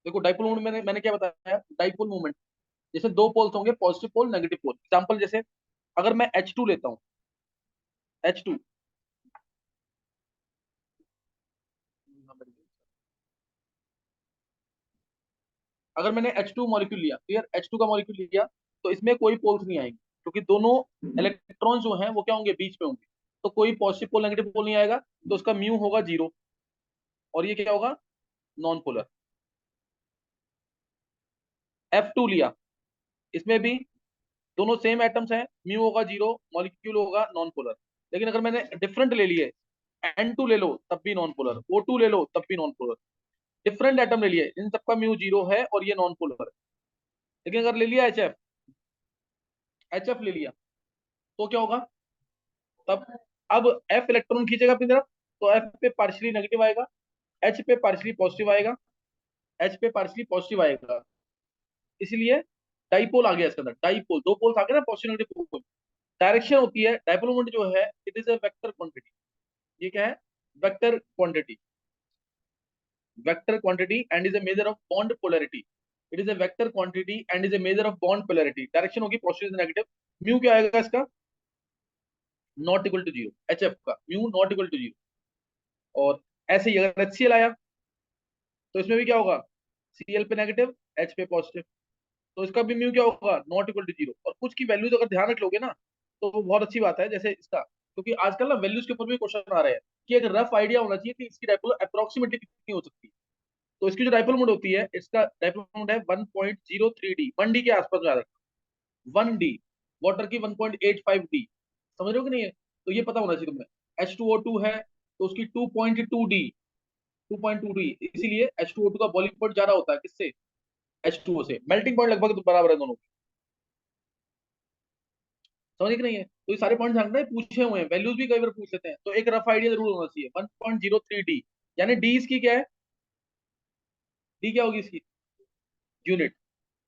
देखो dipole moment मैंने क्या बताया, डाइपोल मोमेंट जैसे दो पोल्स होंगे, positive pole negative pole. Example जैसे अगर मैं H2 लेता हूँ, H2, अगर मैंने H2 मॉलिक्यूल लिया, क्लियर, H2 का मॉलिक्यूल लिया, तो इसमें कोई पोल्स नहीं आएंगे क्योंकि दोनों इलेक्ट्रॉन जो हैं वो क्या होंगे, बीच में होंगे। तो कोई पॉजिटिव पोल नेगेटिव पोल नहीं आएगा, तो उसका म्यू होगा 0, और ये क्या होगा, नॉन पोलर। F2 लिया, इसमें भी दोनों सेम एटम्स हैं, म्यू होगा 0, मॉलिक्यूल होगा नॉन पोलर। लेकिन अगर मैंने डिफरेंट ले लिए, N2 ले लो तब भी नॉन पोलर, O2 ले लो तब भी नॉन पोलर। डिफरेंट एटम ले लिए, इन सबका म्यू 0 है और ये नॉन पोलर है। लेकिन अगर ले लिया एच एफ ले लिया, तो क्या होगा तब, अब F इलेक्ट्रॉन खींचेगा अपनी तरफ, तो F पे पार्शियली नेगेटिव आएगा, H पे पार्शियली पॉजिटिव आएगा, H पे पार्शियली पॉजिटिव आएगा। इसलिए डाइपोल आ गया इसके अंदर, डाइपोल, दो पोल्स आ गए ना, पॉजिटिव नेगेटिव पोल। डायरेक्शन होती है, डाइपोल मोमेंट जो है, it is a vector quantity. ये क्या है, vector quantity, vector quantity and is a measure of bond polarity. It is a vector quantity and is a measure of bond polarity. Direction होगी positive negative. Mu क्या आएगा इसका, not equal to zero, H F का mu not equal to zero. और ऐसे ही अगर HCl आया, तो इसमें भी क्या होगा, Cl पे नेगेटिव, H पे पॉजिटिव, तो इसका भी म्यू क्या होगा, नॉट इक्वल टू जीरो। और कुछ की वैल्यूज अगर ध्यान रख लोगे ना, तो वो बहुत अच्छी बात है, जैसे इसका, क्योंकि आजकल ना वैल्यूज के ऊपर भी क्वेश्चन आ रहे हैं, कि एक रफ आइडिया होना चाहिए कि इसकी डायपोल अप्रोक्सीमेटली कितनी हो सकती है। तो इसकी जो डायपोल मोमेंट होती है, इसका डायपोल मोमेंट है 1.03D, 1D के आसपास में आ रखा है, 1D। वाटर की 1.85D, समझ रहे हो कि नहीं है, तो ये पता होना चाहिए तुम्हें। H2O2 है, तो उसकी 2.2D, 2.2D, इसीलिए H2O2 का बॉइलिंग पॉइंट ज्यादा होता है किससे, H2O से। मेल्टिंग पॉइंट लगभग बराबर है दोनों की, समझ कि नहीं है। तो ये सारे पॉइंट ध्यान रखना, पूछे हुए हैं, वैल्यूज भी कई बार पूछ लेते हैं, तो एक रफ आइडिया जरूर होना चाहिए। 1.03D, यानी डी इसकी क्या है, डी क्या होगी इसकी, यूनिट,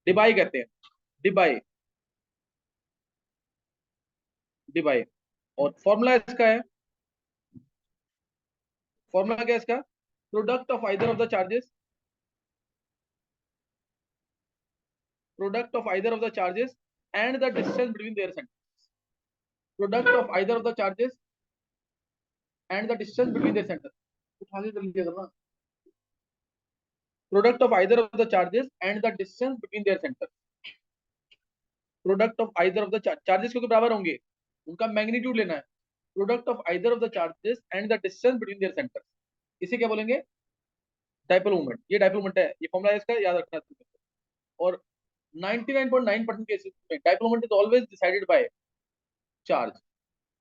डिबाई कहते हैं, डिबाई, डिबाई। और फॉर्मूला इसका है, फॉर्मूला क्या है इसका, product of either of the charges, product of either of the charges and the distance between their centre, product of either of the charges and the distance between their centre. कुछ आगे कर लीजिए करना, product of either of the charges and the distance between their centre, product of either of the charges क्योंकि बराबर होंगे, उनका magnitude लेना है। Product of either of the charges and the distance between their centre, इसे क्या बोलेंगे, dipole moment. ये डाइपोल मोमेंट है, ये फॉर्मूला है इसका, याद रखना है तुम्हें। और 99.9% केसेस में dipole moment is always decided by charge,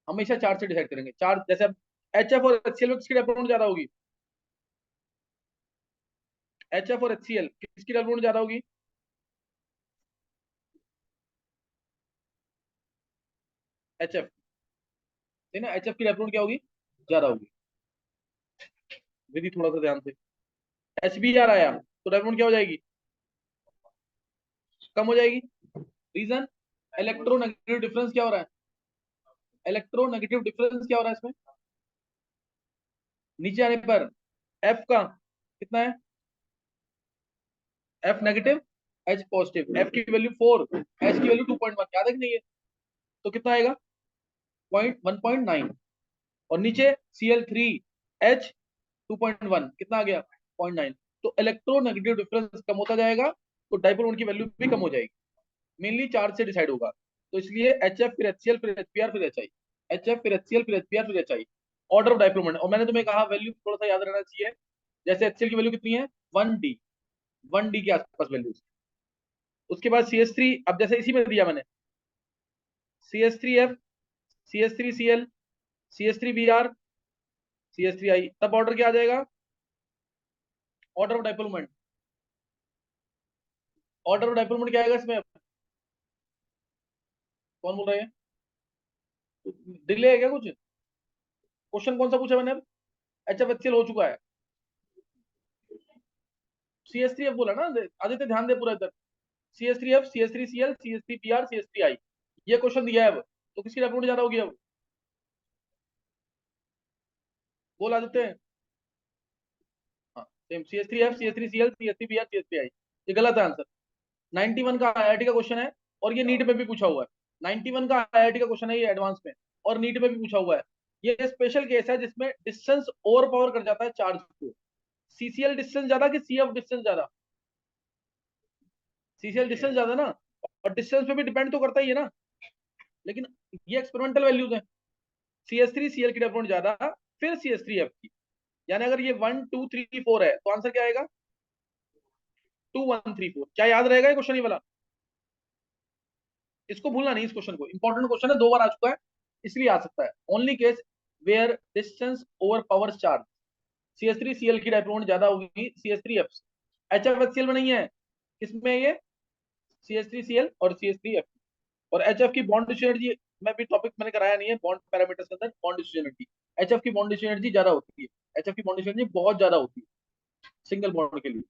हमेशा चार्ज से डिसाइड करेंगे। चार्ज जैसे अब HF और HCl में किसकी डाइपोल मोमेंट ज्यादा होगी, HF और HCl किसकी डाइपोल मोमेंट ज्यादा होगी, HF, है ना, HF की डाइपोल मोमेंट क्या होगी, ज्यादा होगी। विधि थोड़ा सा ध्यान से, HBr आया तो डाइपोल मोमेंट क्या हो जाएगी, कम हो जाएगी। रीजन, इलेक्ट्रोनेगेटिव डिफरेंस क्या हो रहा है, इलेक्ट्रोनेगेटिव डिफरेंस क्या हो रहा है इसमें, नीचे आने पर F का कितना है, F negative, H positive, F की वैल्यू 4, H की वैल्यू 2.1, याद है कि नहीं है, तो कितना आएगा, पॉइंट 1.9। और नीचे Cl3H 2.1 कितना आ गया, 0.9। तो इलेक्ट्रोनेगेटिव डिफरेंस कम होता जाएगा, तो डाइपोल मोमेंट की वैल्यू भी कम हो जाएगी। मेनली चार्ज से डिसाइड होगा। तो इसलिए HF फिर HCl फिर HBr फिर HI, HF फिर HCl फिर HBr फिर HI, order of dipole moment. और मैंने तुम्हें कहा वैल्यू थोड़ा सा याद रहना चाहिए, जैसे HCl की वैल्यू कितनी है, 1D, 1D के आसपास वैल्यू। उसके बाद CH3, अब जैसे इसी में दिया मैंने, CH3F, CH3Cl, CH3Br, CH3I, तब ऑर्डर क्या आ जाएगा, order of dipole moment, order of dipole moment क्या आएगा इसमें, कौन बोल रहे हैं, डिले है क्या कुछ, क्वेश्चन कौन सा पूछा मैंने अब, HF HCl हो चुका है, CH3F बोला ना, आदित्य ध्यान दे पूरा इधर, CH3F, CH3Cl, CH3Br, CH3I, ये क्वेश्चन दिया है अब, तो किसकी डाइपोल मोमेंट ज्यादा होगी अब, बोल आदित्य। हाँ, same CH3F CH3Cl CH3Br CH3I, ये गलत है आंसर। 91 का आईआईटी का क्वेश्चन है और ये नीट में भी पूछा हुआ है। 91 का आईआईटी का क्वेश्चन है ये एडवांस में, और नीट में भी पूछा हुआ है। ये स्पेशल केस है जिसमें डिस्टेंस ओवर पावर कर जाता है चार्ज को। CCl डिस्टेंस ज्यादा कि CF डिस्टेंस ज्यादा? CCl डिस्टेंस ज्यादा ना, और डिस्टेंस पे भी डिपेंड तो करता ही है ना। लेकिन ये एक्सपेरिमेंटल वैल्यूज है। CH3Cl की डेवलपमेंट ज्यादा, फिर CH3F की। यानी अगर ये 1 2 3 4 है तो आंसर क्या आएगा? 2 1 3 4। क्या याद रहेगा ये क्वेश्चन ये वाला? इसको भूलना नहीं, इस क्वेश्चन को, इंपॉर्टेंट क्वेश्चन है, 2 बार आ चुका है, इसलिए आ सकता है। Only case where distance over power charge, CH3Cl की डेवलपमेंट ज्यादा होगी CH3F से। HFHCl में नहीं है, किसमें है ये? CH3Cl और CH3F। और HF की बॉन्ड एनर्जी में भी टॉपिक मैंने कराया नहीं है, बॉन्ड पैरामीटर्स के अंदर बॉन्ड एनर्जी। HF की बॉन्ड एनर्जी ज्यादा होती है, HF की बॉन्ड एनर्जी बहुत ज्यादा होती है सिंगल बॉन्ड के लिए।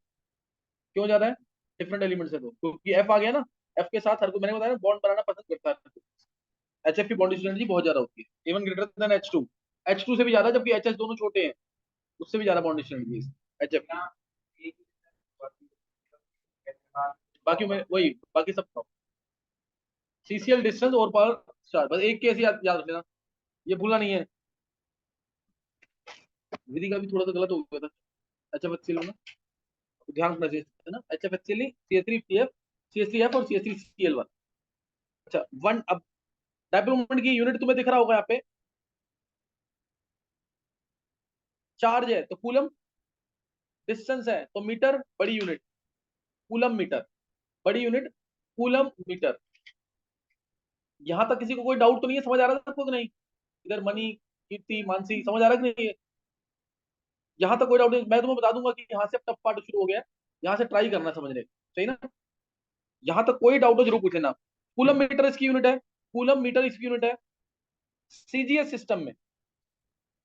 क्यों ज्यादा है? डिफरेंट एलिमेंट से, तो क्योंकि F आ गया ना, F के साथ हर को मैंने बताया बॉन्ड बनाना पसंद करता है। HF की बॉन्ड एनर्जी बहुत ज्यादा होती है, even greater than H2। H2 से भी ज्यादा, जबकि HS दोनों छोटे हैं, उससे भी ज्यादा बॉन्ड एनर्जी है HF की। बाकी मैं वही, बाकी सब CCl डिस्टेंस और पावर चार, बस एक केस याद रख लेना, ये भूलना नहीं है। विधि का भी थोड़ा सा गलत हो गया था HFHCl में, तो ध्यान रखना चाहिए है ना। HFHCl नहीं, CH3F और CH3Cl1। अच्छा वन, अब डायपोल मोमेंट की यूनिट तुम्हें दिख रहा होगा यहाँ पे, चार्ज है तो कूलम, डिस्टेंस है तो मीटर, बड़ी यूनिट कूलम मीटर, बड़ी यूनिट कूलम मीटर। यहां तक किसी को कोई डाउट तो नहीं है? समझ आ रहा है सबको कि नहीं? इधर मनी, कीर्ति, मानसी, समझ आ रहा है कि नहीं? यहाँ तक कोई डाउट नहीं, मैं तुम्हें बता दूंगा कि यहाँ से टफ पार्ट शुरू हो गया है, यहाँ से ट्राई करना समझने, सही ना? यहाँ तक कोई डाउट हो जरूर पूछ लेना। कूलम मीटर इसकी यूनिट है, कूलम मीटर इसकी यूनिट है। CGS सिस्टम में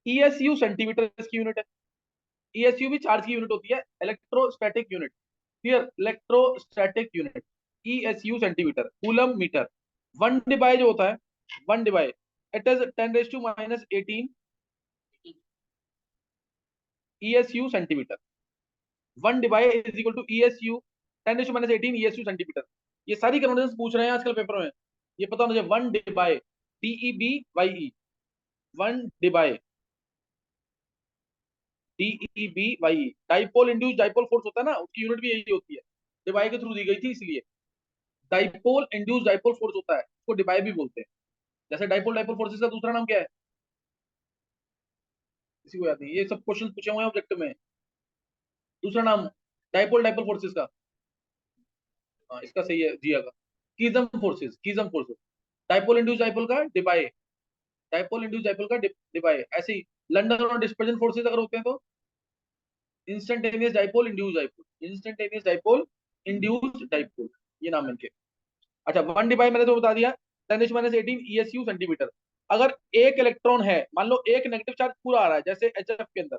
ESU सेंटीमीटर इसकी यूनिट है। ESU भी चार्ज की यूनिट होती है, electrostatic unit. Clear? Electrostatic unit ESU centimetre, coulomb metre. One debye जो होता है, one debye, it is 10⁻⁻18 ESU centimetre. One debye is equal to ESU 10⁻18 ESU centimetre. ये सारी कन्वर्जेंस पूछ रहे हैं आजकल पेपर में, ये पता होना चाहिए। One debye, DEBYE, one debye, DEBYE। Dipole induce dipole force होता है ना, उसकी यूनिट भी यही होती है, डिवाइ के थ्रू दी गई थी इसलिए। डाइपोल इंड्यूस डाइपोल फोर्स होता है, उसको डिवाइ भी बोलते हैं। जैसे डाइपोल डाइपोल फोर्सेस का दूसरा नाम क्या है? किसी को याद नहीं? ये सब क्वेश्चन पूछे हुए हैं ऑब्जेक्टिव में। दूसरा नाम डाइपोल डाइपोल फोर्सेस का, हाँ इसका सही है जिया का, Keesom forces, Keesom forces. Dipole induce dipole का डिवाइ, डाइपोल इंड्यूस डाइपोल का डिवाइ। ऐसे ही लंदन और डिस्पर्जन फोर्सेस अगर होते हैं तो instantaneous dipole induce dipole, instantaneous dipole induce dipole, ये नाम है इनके। अच्छा वन डिवाइ मैंने तो बता दिया, 10⁻18 ESU सेंटीमीटर। अगर एक इलेक्ट्रॉन है, मान लो एक नेगेटिव चार्ज पूरा आ रहा है जैसे HF के अंदर,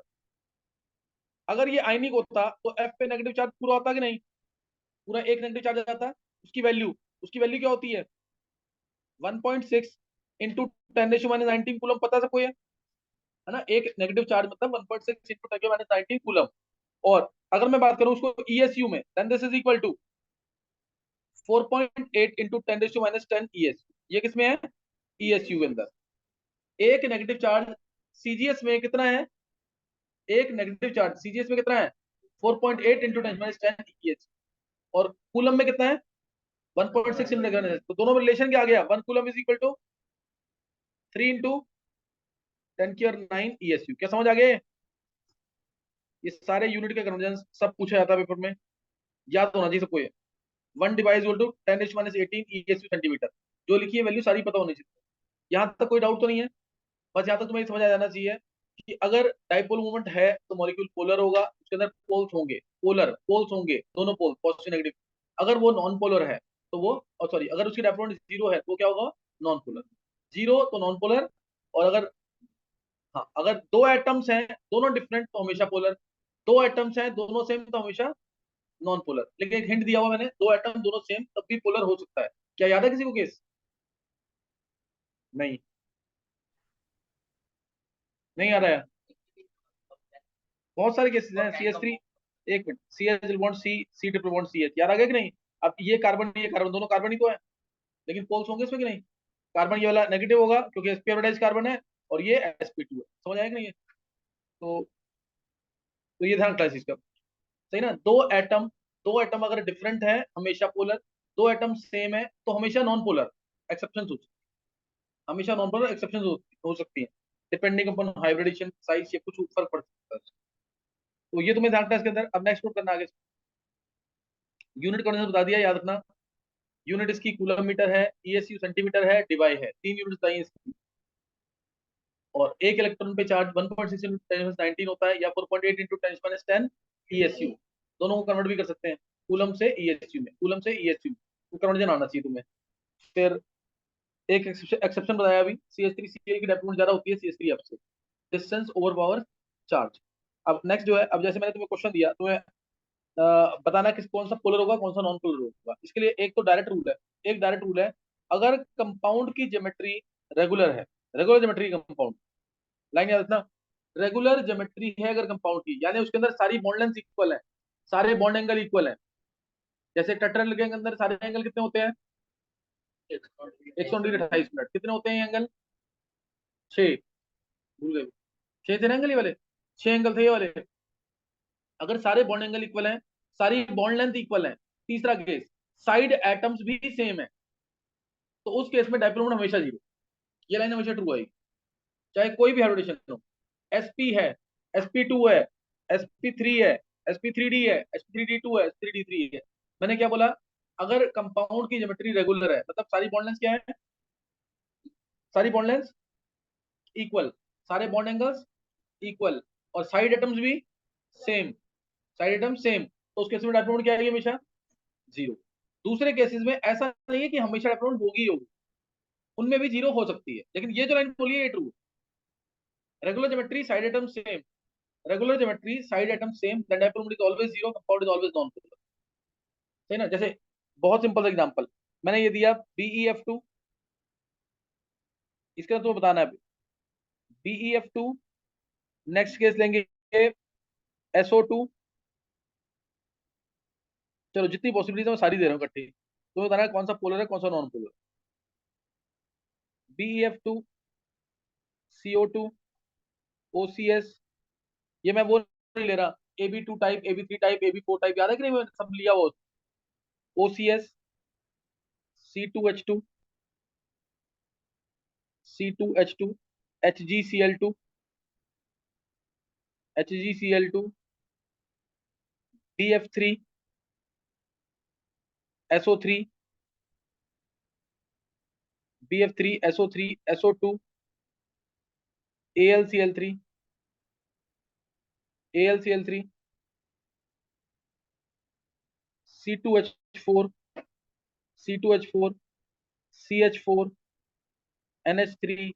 अगर ये आयनिक होता तो F पे नेगेटिव चार्ज पूरा होता कि नहीं? पूरा एक नेगेटिव चार्ज आ जाता है। उसकी वैल्यू क्या होती है? 1.6 इंटू 10⁻19 कूलम, पता है सबको ये, है ना? एक नेगेटिव चार्ज मतलब 1.6 इंटू 10⁻19 कूलम। और अगर मैं बात करूं उसको ESU में, then this is equal to 4.8 into 10⁻10 ESU। ये किसमें है? ESU के अंदर। एक नेगेटिव चार्ज CGS में कितना है? एक नेगेटिव चार्ज CGS में कितना है? 4.8 इंटू 10⁻10 ESU। और कूलम में कितना है? 1.6 इंटू 10। तो दोनों में रिलेशन क्या आ गया? 1 coulomb is equal to 3 into 10⁻9 ESU। क्या समझ आ गया? ये सारे यूनिट के कन्वर्जन सब पूछा जाता है पेपर में, याद होना चाहिए सबको ये। One device equal to 10⁻18 ESU centimetre. जो लिखी है वैल्यू सारी पता होनी चाहिए। यहाँ तक कोई डाउट तो नहीं है? बस यहाँ तक तुम्हें समझ आ जाना चाहिए कि अगर डाइपोल मूवमेंट है तो मॉलिक्यूल पोलर होगा, उसके अंदर पोल्स होंगे, पोल्स होंगे, दोनों पोल पॉजिटिव नेगेटिव। अगर वो नॉन पोलर है तो वो, सॉरी, अगर उसकी डाइपोल जीरो है तो वो क्या होगा? Non polar. जीरो तो नॉन पोलर। और अगर, हाँ, अगर दो एटम्स हैं दोनों डिफरेंट तो हमेशा पोलर। दो एटम्स हैं दोनों सेम तो हमेशा नॉन पोलर। लेकिन एक हिंट दिया हुआ मैंने, दो एटम दोनों सेम तब भी पोलर हो सकता है। क्या याद है किसी को केस? नहीं, नहीं आ रहा है? बहुत सारे केसेस हैं। CH3, एक minute, C H double bond C, C triple bond C H, याद आ गया कि नहीं? अब ये कार्बन दोनों कार्बन ही तो है, लेकिन पोल्स होंगे इसमें कि नहीं? कार्बन ये वाला नेगेटिव होगा क्योंकि sp हाइब्रिडाइज्ड कार्बन है, और ये sp2 है। समझ आया कि नहीं? तो तो ये ध्यान रखना इस चीज का। सही ना? दो एटम अगर डिफरेंट है हमेशा पोलर, दो एटम सेम है तो हमेशा नॉन पोलर। एक्सेप्शन हो, हमेशा नॉन पोलर एक्सेप्शन हो सकती है, डिपेंडिंग अपॉन हाइब्रिडेशन साइज, ये कुछ फर्क पड़ सकता है। तो ये तुम्हें ध्यान रखना है इसके अंदर। अब नेक्स्ट नोट करना आगे। यूनिट कॉन्सेप्ट बता दिया, याद रखना। यूनिट इसकी कूलम मीटर है, ईएसयू सेंटीमीटर है, डिवाई है, 3 यूनिट बताइए इसकी। और एक इलेक्ट्रॉन पे चार्ज 1.6 इंटू 10 19 होता है, या 4.8 इंटू 10 ईएसयू। दोनों को कन्वर्ट भी कर सकते हैं, कूलम से ईएसयू में, कूलम से ईएसयू में कन्वर्जन आना चाहिए तुम्हें। फिर एक एक्सेप्शन बताया अभी, CH3Cl की डेप्थ ज्यादा होती है CH3F से, डिस्टेंस ओवर पावर चार्ज। अब नेक्स्ट जो है, अब जैसे मैंने तुम्हें क्वेश्चन दिया, तुम्हें बताना किस कौन सा पोलर होगा, कौन सा नॉन पोलर होगा। इसके लिए एक तो डायरेक्ट रूल है, एक डायरेक्ट रूल है, अगर कंपाउंड की ज्योमेट्री रेगुलर है, रेगुलर ज्योमेट्री कंपाउंड, लाइन याद रखना, रेगुलर ज्योमेट्री है अगर कंपाउंड की, यानी उसके अंदर सारी बॉन्ड लेंथ इक्वल है, सारे बॉन्ड एंगल इक्वल है। जैसे टेट्राहेड्रल के अंदर सारे एंगल कितने होते हैं? 100 डिग्री 28 मिनट। कितने होते हैं एंगल? 6। भूल गए? 6 थे ना एंगल ये वाले, 6 एंगल थे ये वाले। अगर सारे बॉन्ड एंगल इक्वल हैं, सारी बॉन्ड लेंथ इक्वल है, तीसरा केस, साइड एटम्स भी सेम है, तो उस केस में डायपोल मोमेंट हमेशा जीरो। ये लाइन हमेशा ट्रू आएगी, चाहे कोई भी हाइब्रिडेशन हो। sp है, sp2 है, sp3 है, sp3d है, sp3d2 है, sp3d3 है। मैंने क्या बोला? अगर कंपाउंड की ज्योमेट्री रेगुलर है, मतलब सारी बॉन्ड लेंथ क्या है? सारी बॉन्ड लेंथ इक्वल, सारे बॉन्ड एंगल्स इक्वल, और साइड एटम्स भी सेम, साइड एटम्स सेम, तो उस केस में डायपोल मोमेंट क्या आएगी? हमेशा जीरो। दूसरे केसेस में ऐसा नहीं है कि हमेशा डायपोल मोमेंट होगी ही होगी, उनमें भी जीरो हो सकती है, लेकिन ये जो लाइन बोली है ये true. Regular geometry side atom same, regular geometry side atom same, then dipole moment is always zero, compound is always non polar. सही ना? जैसे बहुत सिंपल एग्जांपल मैंने ये दिया, BeF2, इसका तो बताना है BeF2। नेक्स्ट केस लेंगे SO2। चलो जितनी पॉसिबिलिटी मैं सारी दे रहा हूँ इकट्ठी, तो बताना है कौन सा पोलर है, कौन सा non polar. BeF2, CO2, OCS, ये मैं वो नहीं ले रहा, AB2 type, AB3 type, AB4 type, याद है कि नहीं? मैं सब लिया वो, OCS, C2H2, C2H2, HgCl2, HgCl2, BF3, SO3, BF3, SO3, SO2, AlCl3, AlCl3, C2H4, C2H4, CH4, NH3,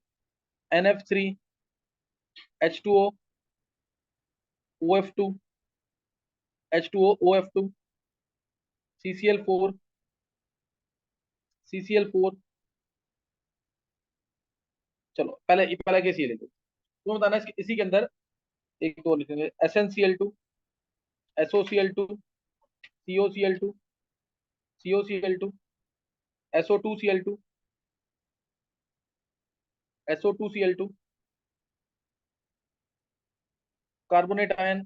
NF3, H2O, OF2, H2O, OF2, CCl4, CCl4। चलो पहले पहला केस ये ले लो, तुम्हें बताना है इसी के अंदर एक और लिखेंगे, SnCl2, SOCl2, COCl2, COCl2, SO2Cl2, SO2Cl2, carbonate ion,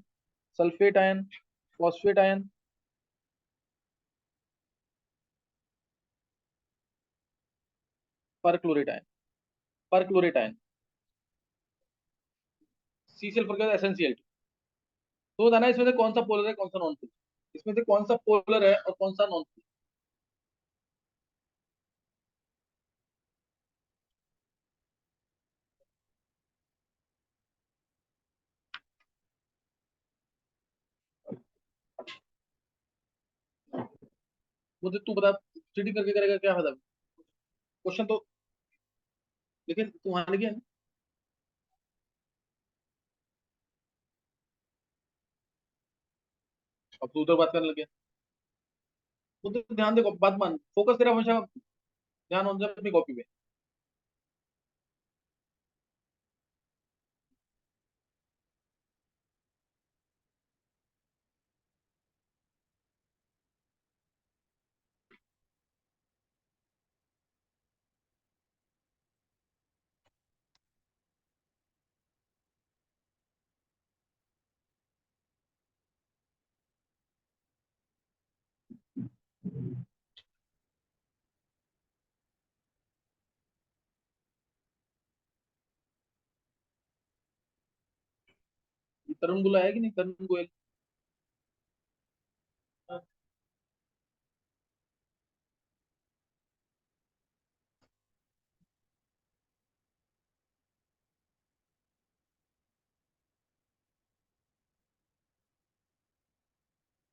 sulphate ion, phosphate ion, perchlorate ion, perchlorate ion, C sulphur के बाद SnCl2। तो बताना है इसमें से कौन सा पोलर है, कौन सा नॉन पोलर, इसमें से कौन सा पोलर है और कौन सा नॉन पोलर। मुझे तू बता, चीटिंग करके करेगा क्या फायदा? क्वेश्चन तो, लेकिन तू हार गया ना। अब तू उधर बात करने लग गया। वो तो ध्यान दे, बात मान, फोकस तेरा हमेशा ध्यान होना चाहिए अपनी कॉपी पे। तरुण गोयल है कि नहीं, तरुण गोयल।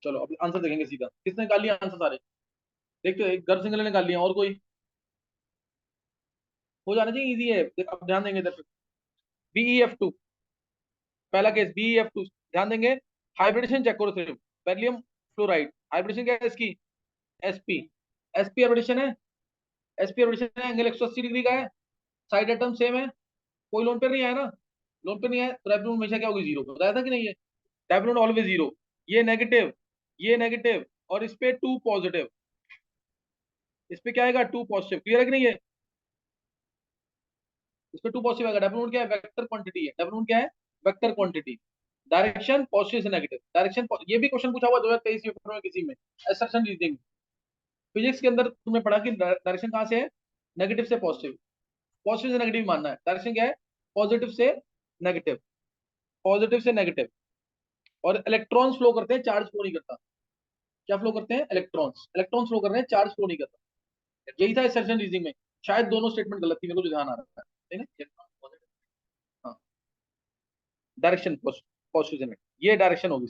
चलो अब आंसर देखेंगे सीधा, किसने निकाल लिया आंसर सारे। देखते हो, एक गर्भ सिंगल ने निकाल लिया, और कोई हो जाना चाहिए, इजी है। अब ध्यान देंगे इधर पे। BeF2, पहला केस BeF2, ध्यान देंगे। हाइब्रिडेशन चेक करो सिर्फ। बेरिलियम फ्लोराइड, हाइब्रिडेशन क्या है इसकी, sp। sp हाइब्रिडेशन है, sp हाइब्रिडेशन है, एंगल 180 डिग्री का है, साइड एटम सेम है, कोई लोन पे नहीं आया ना। लोन पे नहीं आया तो डायप्लोन हमेशा क्या होगी, जीरो, बताया था कि नहीं है। डायप्लोन ऑलवेज जीरो। ये नेगेटिव, ये नेगेटिव, और इस पे टू पॉजिटिव, इस पे क्या आएगा, टू पॉजिटिव। क्लियर है कि नहीं है। इस पे टू पॉजिटिव आएगा। डायप्लोन क्या है, वेक्टर क्वांटिटी है। डायप्लोन क्या है, वेक्टर क्वांटिटी। डायरेक्शन पॉजिटिव से नेगेटिव, डायरेक्शन, ये भी क्वेश्चन पूछा हुआ 2023 पेपर में किसी में, असर्शन रीजनिंग। फिजिक्स के अंदर तुमने पढ़ा कि डायरेक्शन कहाँ से है, नेगेटिव से पॉजिटिव। पॉजिटिव से नेगेटिव मानना है। डायरेक्शन क्या है, पॉजिटिव से नेगेटिव, पॉजिटिव से नेगेटिव। और इलेक्ट्रॉन्स फ्लो करते हैं, चार्ज फ्लो नहीं करता। क्या फ्लो करते हैं, इलेक्ट्रॉन्स, इलेक्ट्रॉन्स फ्लो कर रहे हैं, चार्ज फ्लो नहीं करता। यही था सर्जन रीजनिंग में। शायद दोनों स्टेटमेंट गलत थी, मेरे को जो ध्यान आ रहा है ना। हाँ, डायरेक्शन पॉजिटिव से नेगेटिव, ये डायरेक्शन होगी।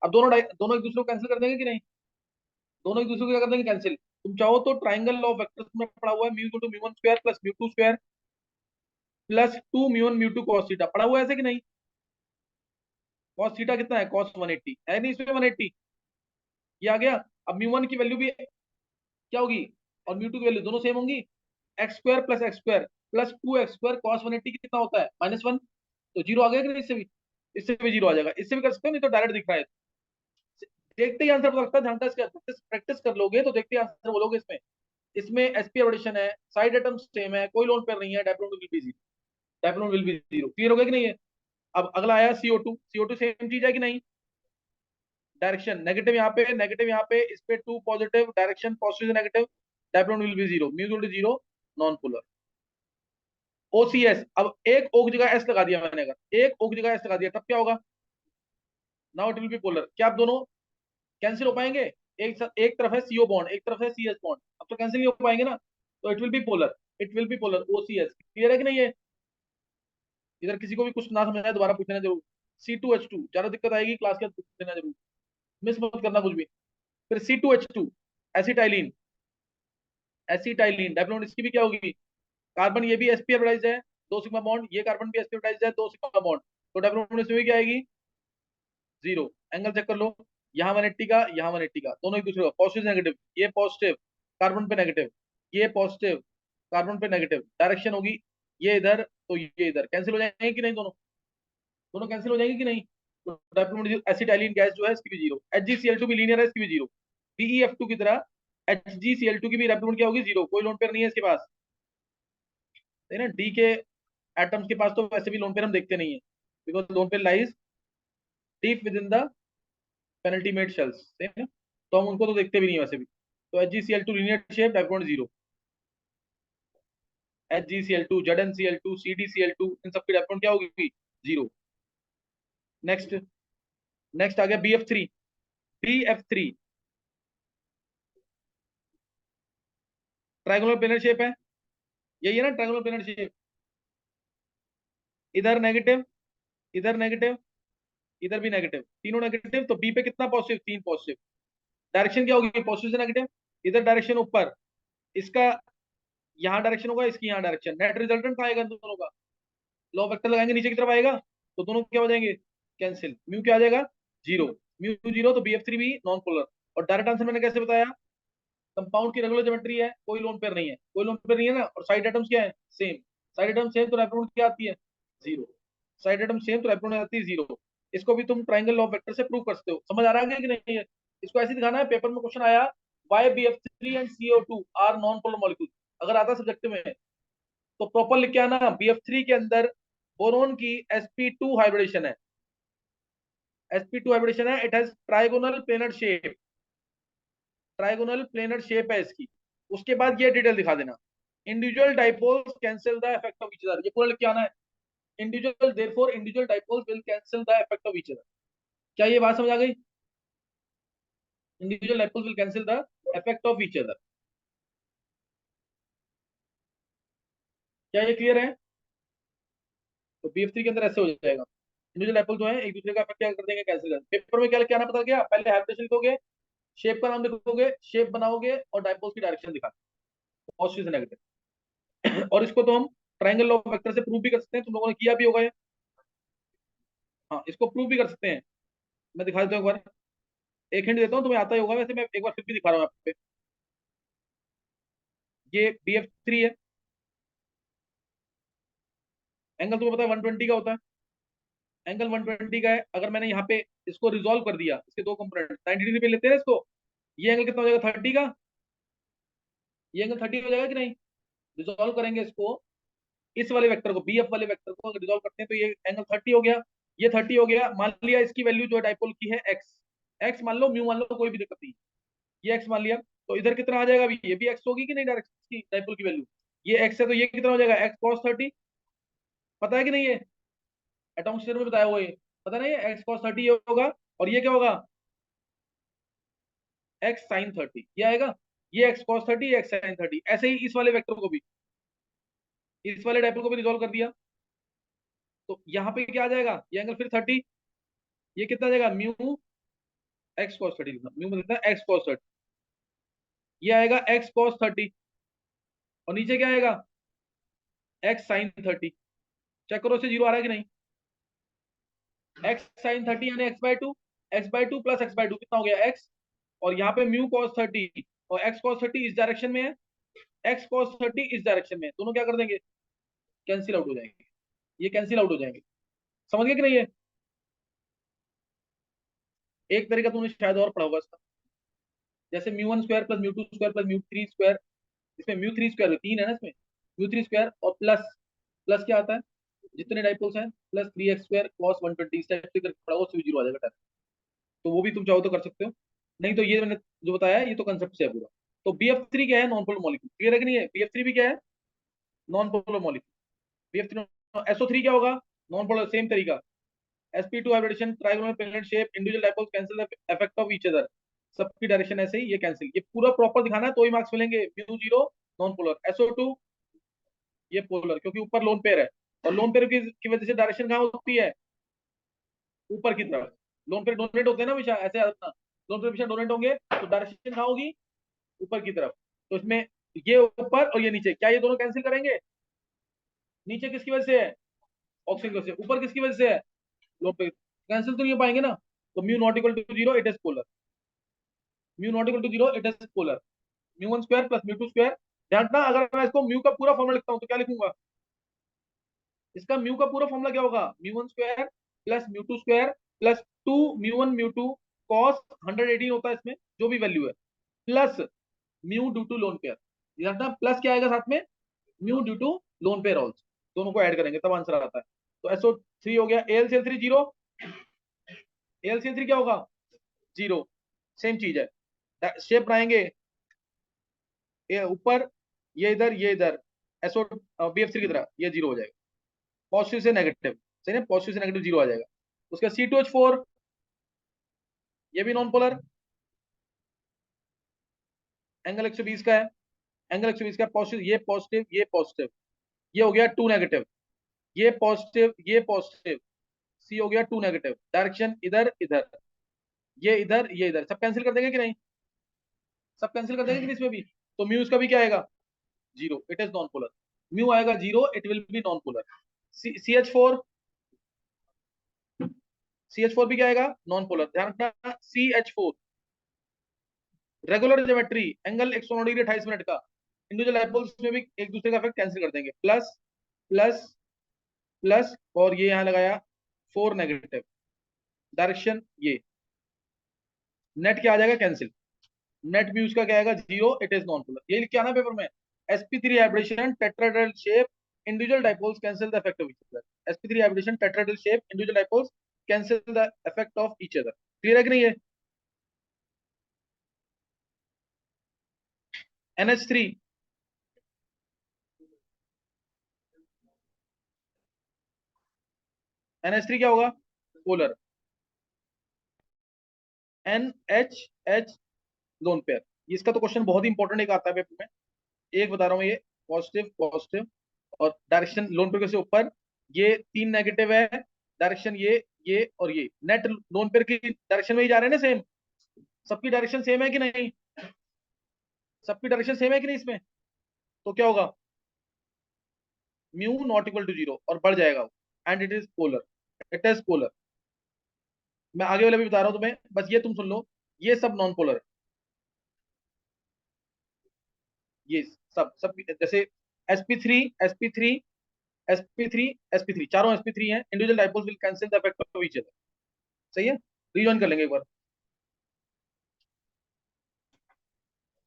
अब दोनों एक दूसरे को कैंसिल कर देंगे कि नहीं। दोनों एक दूसरे को क्या कर देंगे, कैंसिल। तुम चाहो तो ट्राइंगल ऑफ वेक्टर्स में पढ़ा हुआ है, mu two mu one square plus mu two square plus two mu one mu two cos theta, पढ़ा हुआ है ऐसे कि नहीं। कॉस थीटा कितना है, कॉस 180 है नहीं, इसमें 180, ये आ गया। अब म्यू वन की वैल्यू भी क्या होगी, और म्यू टू की वैल्यू दोनों सेम होंगी। X square plus two x square cos 180 कितना होता है, -1। तो जीरो आ गया कि नहीं, इससे भी जीरो आ जाएगा। इससे भी कर सकते हो, नहीं तो डायरेक्ट दिख रहा है। देखते ही आंसर पता लगता है, ध्यान से प्रैक्टिस प्रैक्टिस कर लोगे तो देखते ही आंसर बोलोगे। इसमें इसमें एसपी एडिशन है, साइड एटम सेम है, कोई लोन पेयर नहीं है, dipole will be zero, dipole will be zero. Clear हो गया कि नहीं है। अब अगला आया CO2, CO2 सेम चीज है कि नहीं। डायरेक्शन नेगेटिव यहाँ पे, नेगेटिव यहाँ पे, इस पे टू पॉजिटिव, डायरेक्शन पॉजिटिव से negative, dipole will be zero, mu to zero, non polar. OCS, अब एक ओ की जगह एस लगा दिया मैंने, अगर एक ओ की जगह एस लगा दिया तब क्या होगा, now it will B polar. क्या आप दोनों कैंसिल हो पाएंगे, एक तरफ है CO बॉन्ड, एक तरफ है CS बॉन्ड, अब तो कैंसिल नहीं हो पाएंगे ना। तो it will B polar, it will B polar, OCS। Clear है कि नहीं है। इधर किसी को भी कुछ ना समझ आए दोबारा पूछना जरूर। C2H2, ज्यादा दिक्कत आएगी क्लास के पूछ लेना जरूर, मिस मत करना कुछ भी। फिर C2H2, एसिटाइलिन, एसिटाइलिन डायप्लोन, इसकी भी क्या होगी, कार्बन ये भी sp हाइब्रिडाइज्ड है, दो सिग्मा बॉन्ड, ये कार्बन भी sp हाइब्रिडाइज्ड है, दो सिग्मा बॉन्ड, तो डायप्लोन इसमें भी क्या आएगी, जीरो। एंगल चेक कर लो, यहाँ 180 का, यहाँ 180 का, दोनों एक दूसरे का पॉजिटिव नेगेटिव, ये पॉजिटिव कार्बन पे नेगेटिव, ये पॉजिटिव कार्बन पे नेगेटिव, डायरेक्शन होगी ये इधर तो ये इधर, कैंसिल हो जाएंगे कि नहीं, दोनों दोनों कैंसिल हो जाएंगे कि नहीं। तो डायप्लोन एसिटाइलिन गैस जो है इसकी भी जीरो, HgCl2 भी लीनियर है, इसकी भी जीरो। BeF2 की तरह HgCl2 की भी डायप्लोन क्या होगी, जीरो, कोई लोन पेयर नहीं है इसके पास, है ना। डी के एटम्स के पास तो वैसे भी लोन पेयर हम देखते नहीं है, because lone pair lies deep with in the penultimate shells, है, तो हम उनको तो देखते भी नहीं है वैसे भी। तो HgCl2 linear shape, dipole zero. HgCl2, ZnCl2, CdCl2, इन सबकी डायप्लोन क्या होगी, जीरो। नेक्स्ट, नेक्स्ट आ गया BF3, BF3 trigonal planar shape है, यही है ना ट्राइगोनल प्लेनर शेप। इधर नेगेटिव, इधर नेगेटिव, इधर भी नेगेटिव, तीनों नेगेटिव, तो बी पे कितना पॉजिटिव, तीन पॉजिटिव। डायरेक्शन क्या होगी, पॉजिटिव से नेगेटिव, इधर डायरेक्शन ऊपर, इसका यहाँ डायरेक्शन होगा, इसकी यहाँ डायरेक्शन, नेट रिजल्टेंट कहाँ आएगा इन दोनों का, लॉ वेक्टर लगाएंगे नीचे की तरफ आएगा, तो दोनों क्या हो जाएंगे, कैंसिल, म्यू क्या आ जाएगा, जीरो। म्यू जीरो, तो BF3 भी नॉन पोलर। और डायरेक्ट आंसर मैंने कैसे बताया, कंपाउंड की रेगुलर ज्योमेट्री है, कोई लोन पेयर नहीं है, कोई लोन पेयर नहीं है ना, और साइड एटम्स क्या है, सेम। साइड एटम सेम तो रेपोनेंट क्या आती है, जीरो। साइड एटम सेम तो रेपोनेंट आती है जीरो। इसको भी तुम ट्राइंगल ऑफ वेक्टर से प्रूव कर सकते हो, समझ आ रहा है कि नहीं है। इसको ऐसे दिखाना है, पेपर में क्वेश्चन आया, why BF3 and CO2 are non polar molecule, अगर आता सब्जेक्ट में तो प्रॉपर लिख के आना, BF3 के अंदर बोरोन की sp2 हाइब्रिडेशन है, sp2 हाइब्रिडेशन है, it has trigonal planar shape, trigonal planar shape है इसकी। उसके बाद ये डिटेल दिखा देना, individual dipoles cancel the effect of each other, ये पूरा लिख के आना है। Individual therefore individual dipoles will cancel the effect of each other. क्या ये बात समझ आ गई? Individual dipoles will cancel the effect of each other. क्या ये क्लियर है? तो BF3 के अंदर ऐसे हो जाएगा, इंडिविजुअल डाइपोल जो है एक दूसरे का इफेक्ट क्या कर देंगे, कैंसिल कर। पेपर में क्या क्या आना पता गया, पहले हाइब्रिडेशन लिखोगे, शेप का नाम लिखोगे, शेप बनाओगे और डाइपोल्स की डायरेक्शन दिखा, पॉजिटिव से नेगेटिव। और इसको तो हम ट्रायंगल लॉ ऑफ वेक्टर से प्रूव भी कर सकते हैं, तुम लोगों ने किया भी होगा ये। हाँ, इसको प्रूव भी कर सकते हैं। मैं दिखा देता हूँ एक बार, एक हिंट देता हूँ, तुम्हें आता ही होगा वैसे, मैं एक बार फिर भी दिखा रहा हूँ आप पे। ये BF3 है, एंगल तुम्हें पता है 120 का होता है, एंगल 120 का है। अगर मैंने यहाँ पे इसको रिजोल्व कर दिया, इसके दो कंपोनेंट 90 डिग्री पे लेते हैं इसको, ये एंगल कितना हो जाएगा 30 का, ये एंगल 30 हो जाएगा कि नहीं? रिजोल्व करेंगे इसको, इस वाले वेक्टर को, BF वाले वेक्टर को अगर रिजोल्व करते हैं तो ये एंगल 30 हो गया, ये 30 हो गया। मान लिया इसकी वैल्यू जो डाइपोल की है एक्स, एक्स मान लो, म्यू मान लो, कोई भी दिक्कत नहीं, ये एक्स मान लिया। तो इधर कितना आ जाएगा अभी, ये भी एक्स होगी कि नहीं, डायरेक्ट की डाइपोल की वैल्यू, ये एक्स है तो ये कितना हो जाएगा एक्स कॉस 30। पता है कि नहीं? ये एटॉमिक स्ट्रक्चर में बताया हुआ, ये पता नहीं है, एक्स कॉस 30 ये होगा, और ये क्या होगा एक्स साइन 30, ये आएगा, ये एक्स कॉस 30, एक्स साइन 30। ऐसे ही इस वाले वेक्टर को भी, इस वाले डाइपोल को भी रिजोल्व कर दिया, तो यहाँ पे क्या आ जाएगा, ये एंगल फिर 30, ये कितना आ जाएगा म्यू एक्स कॉस 30, लिखना म्यू में लिखना एक्स कॉस 30, ये आएगा एक्स कॉस 30, और नीचे क्या आएगा एक्स साइन 30। चेक करो, से जीरो आ रहा है कि नहीं? एक्स साइन 30 यानी x/2, x/2 प्लस x/2 कितना हो गया एक्स, और यहाँ पे म्यू कॉस 30, और एक्स कॉस 30 इस डायरेक्शन में है, एक्स कॉस 30 इस डायरेक्शन में है, दोनों क्या कर देंगे, कैंसिल आउट हो जाएंगे, ये कैंसिल आउट हो जाएंगे। समझ गए कि नहीं? है एक तरीका तुमने शायद और पढ़ा होगा इसका, जैसे μ1 square plus μ2 square plus μ3 square, इसमें μ3 स्क्वायर तीन है ना इसमें, μ3 स्क्वायर और प्लस, प्लस क्या आता है, जितने डाइपोल्स हैं प्लस 3x स्क्वायर कॉस 120, इस टाइप से करके पढ़ा हो, उससे भी जीरो आ जाएगा। तो वो भी तुम चाहो तो कर सकते हो, नहीं तो ये मैंने जो बताया ये तो कंसेप्ट से है पूरा। तो BF3 क्या है, नॉन पोलर मॉलिक्यूल, क्लियर है कि नहीं है? BF3 भी क्या है, non polar molecule. BF3, SO3 क्या होगा, नॉन पोलर, सेम तरीका, sp2 hybridisation, trigonal pendant shape, individual dipoles cancel the effect of each other, सबकी डायरेक्शन ऐसे ही, ये कैंसिल, ये पूरा प्रॉपर दिखाना है तो ही मार्क्स मिलेंगे। Mu zero non polar, SO2 ये पोलर, क्योंकि ऊपर लोन पेयर है, और लोन पेयर की वजह से डायरेक्शन कहाँ होती है, ऊपर की तरफ। लोन पेयर डोनेट होते हैं ना हमेशा, ऐसे अपना लोन पेयर हमेशा डोनेट होंगे, तो डायरेक्शन कहाँ होगी, ऊपर की तरफ। तो इसमें ये ऊपर और ये नीचे, क्या ये दोनों कैंसिल करेंगे? नीचे किसकी वजह से है, ऑक्सीजन की वजह से, ऊपर किसकी वजह से है, लोन पेयर, कैंसिल तो नहीं हो पाएंगे ना। तो mu not equal to zero, it is polar, mu not equal to zero, it is polar, μ1 square plus μ2 square. ध्यान रखना, अगर मैं इसको म्यू का पूरा फॉर्मूला लिखता हूँ तो क्या लिखूंगा, इसका म्यू का पूरा फॉर्मूला क्या होगा, μ1 square plus μ2 square plus 2 μ1 μ2 cos 118 होता है इसमें जो भी वैल्यू है, plus mu due to lone pair, ध्यान रखना प्लस क्या आएगा साथ में, mu due to lone pair also, दोनों को ऐड करेंगे तब आंसर आता है। तो SO3 हो गया, AlCl3 जीरो, AlCl3 क्या होगा जीरो, सेम चीज है, शेप बनाएंगे, ये ऊपर, ये इधर, ये इधर, SO BF3 की तरह ये जीरो हो जाएगा, पॉजिटिव से नेगेटिव, सही है, पॉजिटिव से नेगेटिव जीरो आ जाएगा। उसका C2H4 ये भी नॉन पोलर, एंगल 120 का है, एंगल 120 का, पॉजिटिव, ये पॉजिटिव, ये पॉजिटिव, ये हो गया टू नेगेटिव, ये पॉजिटिव, ये पॉजिटिव, सी हो गया टू नेगेटिव, डायरेक्शन इधर इधर, ये इधर, ये इधर, सब कैंसिल कर देंगे कि नहीं, सब कैंसिल कर देंगे कि नहीं इसमें भी। तो म्यू इसका भी क्या आएगा zero, it is non polar, mu आएगा zero, it will be non polar. CH4, CH4 भी क्या आएगा नॉन पोलर, ध्यान रखना, CH4 regular geometry, angle 109 degree 28 minute का, इंडिविजुअल डायपोल्स में भी एक दूसरे का इफेक्ट कैंसिल कर देंगे, प्लस प्लस प्लस, और ये यहाँ लगाया 4 नेगेटिव, डायरेक्शन ये, नेट क्या आ जाएगा कैंसिल, नेट भी उसका क्या आएगा zero, it is non polar. ये लिख के आना पेपर में, sp3 hybridisation tetrahedral shape, individual dipoles cancel the effect of each other, sp3 hybridisation tetrahedral shape, individual dipoles cancel the effect of each other. Clear है कि नहीं है? NH3, NH3 क्या होगा? पोलर। NH lone pair. इसका तो question बहुत ही important एक आता है पेपर में। एक बता रहा हूँ, ये पॉजिटिव पॉजिटिव, और डायरेक्शन लोन पेयर से ऊपर, ये तीन नेगेटिव है, डायरेक्शन ये और ये नेट लोन पेयर की डायरेक्शन में ही जा रहे हैं ना सेम। सबकी डायरेक्शन सेम है कि नहीं? सबकी डायरेक्शन सेम है कि नहीं इसमें? तो क्या होगा? Mu not equal to zero, और बढ़ जाएगा वो। And it is polar. It is polar. मैं आगे वाले भी बता रहा हूं तुम्हें, बस ये तुम सुन लो। ये सब नॉन पोलर है। ये सब सब जैसे sp3 sp3 sp3, चारों sp3 हैं। Individual dipoles will cancel the effect of each other. सही है? रिजॉइन कर लेंगे एक बार।